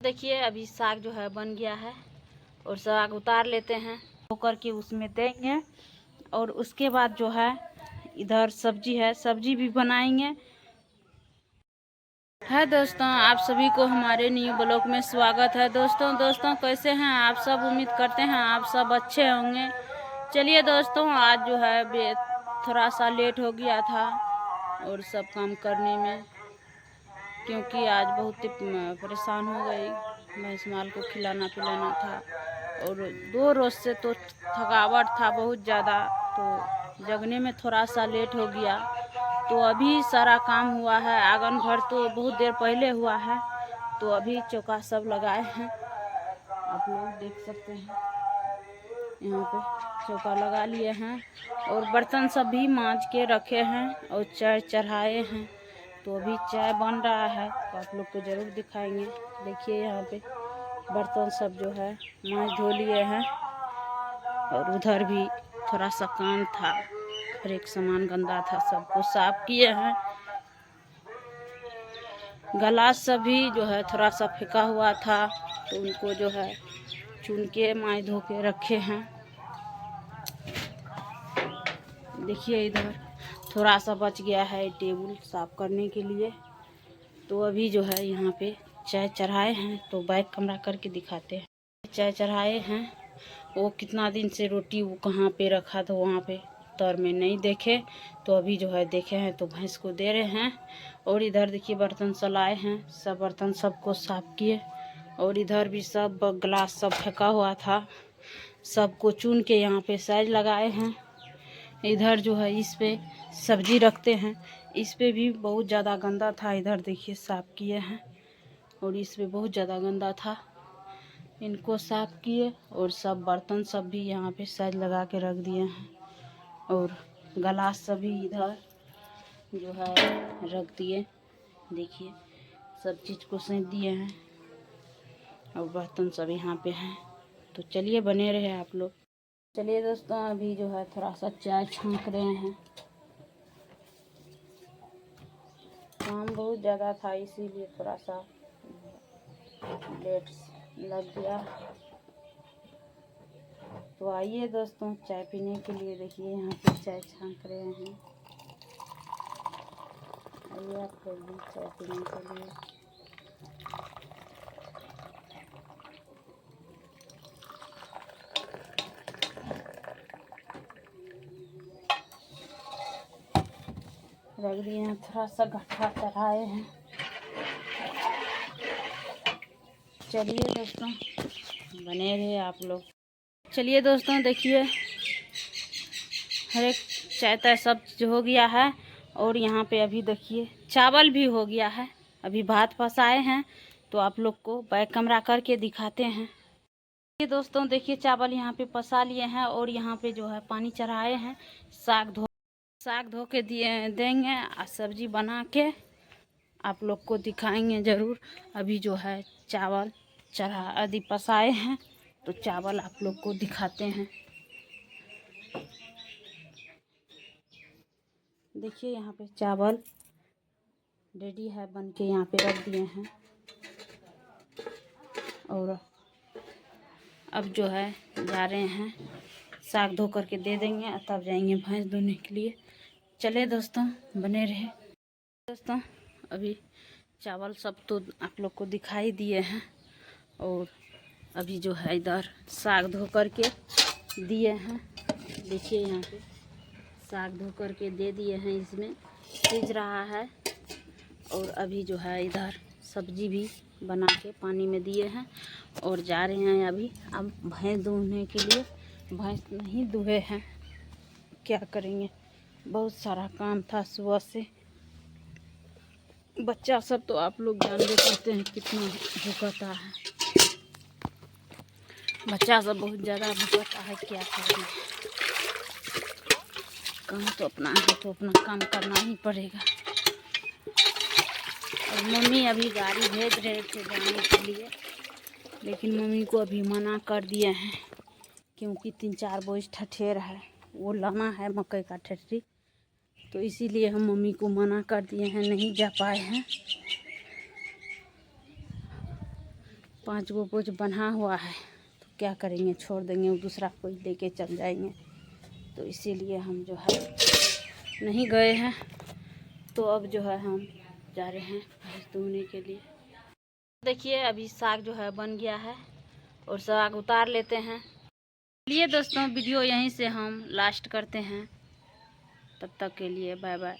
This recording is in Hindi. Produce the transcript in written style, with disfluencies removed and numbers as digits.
देखिए अभी साग जो है बन गया है और साग उतार लेते हैं, धोकर के उसमें देंगे और उसके बाद जो है इधर सब्जी है, सब्जी भी बनाएंगे। दोस्तों, आप सभी को हमारे न्यू ब्लॉग में स्वागत है। दोस्तों कैसे हैं आप सब? उम्मीद करते हैं आप सब अच्छे होंगे। चलिए दोस्तों, आज जो है थोड़ा सा लेट हो गया था और सब काम करने में, क्योंकि आज बहुत परेशान हो गई। भैंस माल को खिलाना पिलाना था और 2 रोज से तो थकावट था बहुत ज़्यादा, तो जगने में थोड़ा सा लेट हो गया। तो अभी सारा काम हुआ है, आंगन घर तो बहुत देर पहले हुआ है, तो अभी चौका सब लगाए हैं। आप लोग देख सकते हैं यहाँ पे चौका लगा लिए हैं और बर्तन सब भी मांज के रखे हैं और चाय चढ़ाए हैं। तो अभी चाय बन रहा है, तो आप लोग को ज़रूर दिखाएंगे। देखिए यहाँ पे बर्तन सब जो है मांज धो लिए हैं और उधर भी थोड़ा सा काम था, हर एक सामान गंदा था, सबको साफ किए हैं। गिलास सब भी जो है थोड़ा सा फेंका हुआ था, तो उनको जो है चुन के मांज धो के रखे हैं। देखिए इधर थोड़ा सा बच गया है टेबल साफ करने के लिए, तो अभी जो है यहाँ पे चाय चढ़ाए हैं, तो बैक कमरा करके दिखाते हैं। चाय चढ़ाए हैं, वो कितना दिन से रोटी वो कहाँ पे रखा था वहाँ पे तर में नहीं देखे, तो अभी जो है देखे हैं तो भैंस को दे रहे हैं। और इधर देखिए बर्तन चलाए हैं, सब बर्तन सबको साफ किए और इधर भी सब गिलास सब फेंका हुआ था, सबको चुन के यहाँ पे साइज लगाए हैं। इधर जो है इस पे सब्जी रखते हैं, इस पे भी बहुत ज़्यादा गंदा था, इधर देखिए साफ किए हैं और इस पे बहुत ज़्यादा गंदा था, इनको साफ किए और सब बर्तन सब भी यहाँ पे साइज लगा के रख दिए हैं और गिलास सभी इधर जो है रख दिए। देखिए सब चीज़ को सैंत दिए हैं और बर्तन सब यहाँ पे हैं। तो चलिए बने रहे आप लोग। चलिए दोस्तों, अभी जो है थोड़ा सा चाय छांक रहे हैं, काम बहुत ज़्यादा था इसीलिए थोड़ा सा लेट लग गया। तो आइए दोस्तों चाय पीने के लिए। देखिए यहाँ पे चाय छांक रहे हैं, आइए आप लोग भी चाय पीने के लिए। रख दिए हैं, थोड़ा सा घट्टा चढ़ाए हैं। चलिए दोस्तों बने रहे आप लोग। चलिए दोस्तों देखिए हर एक चाय ताय सब चीज़ हो गया है और यहाँ पे अभी देखिए चावल भी हो गया है। अभी भात पसाए हैं, तो आप लोग को बैक कमरा करके दिखाते हैं। ये दोस्तों देखिए चावल यहाँ पे पसा लिए हैं और यहाँ पे जो है पानी चढ़ाए हैं, साग धो के दिए देंगे और सब्जी बना के आप लोग को दिखाएंगे ज़रूर। अभी जो है चावल चढ़ा आदि पसाए हैं, तो चावल आप लोग को दिखाते हैं। देखिए यहाँ पे चावल रेडी है, बन के यहाँ पे रख दिए हैं और अब जो है जा रहे हैं साग धो करके दे देंगे और तब जाएंगे भैंस धोने के लिए। चले दोस्तों बने रहे। दोस्तों अभी चावल सब तो आप लोग को दिखाई दिए हैं और अभी जो है इधर साग धो करके दिए हैं। देखिए यहाँ पे साग धो करके दे दिए हैं, इसमें सिज रहा है और अभी जो है इधर सब्जी भी बना के पानी में दिए हैं और जा रहे हैं अभी अब भैंस धोने के लिए। भैंस नहीं दुहे हैं, क्या करेंगे, बहुत सारा काम था सुबह से। बच्चा सब तो आप लोग जानते करते हैं कितना भूखता है, बच्चा सब बहुत ज़्यादा भूखता है, क्या करेंगे, काम तो अपना है तो अपना काम करना ही पड़ेगा। और मम्मी अभी गाड़ी भेज रहे थे जाने के लिए, लेकिन मम्मी को अभी मना कर दिए हैं क्योंकि 3-4 बोझ ठठेर है, वो लाना है मकई का ठठरी, तो इसीलिए हम मम्मी को मना कर दिए हैं, नहीं जा पाए हैं। 5 गो पोच बना हुआ है, तो क्या करेंगे, छोड़ देंगे, वो दूसरा कोई लेके चल जाएंगे। तो इसीलिए हम जो है नहीं गए हैं। तो अब जो है हम जा रहे हैं भैंस दूहने के लिए। देखिए अभी साग जो है बन गया है और साग उतार लेते हैं। चलिए दोस्तों, वीडियो यहीं से हम लास्ट करते हैं। तब तक के लिए बाय बाय।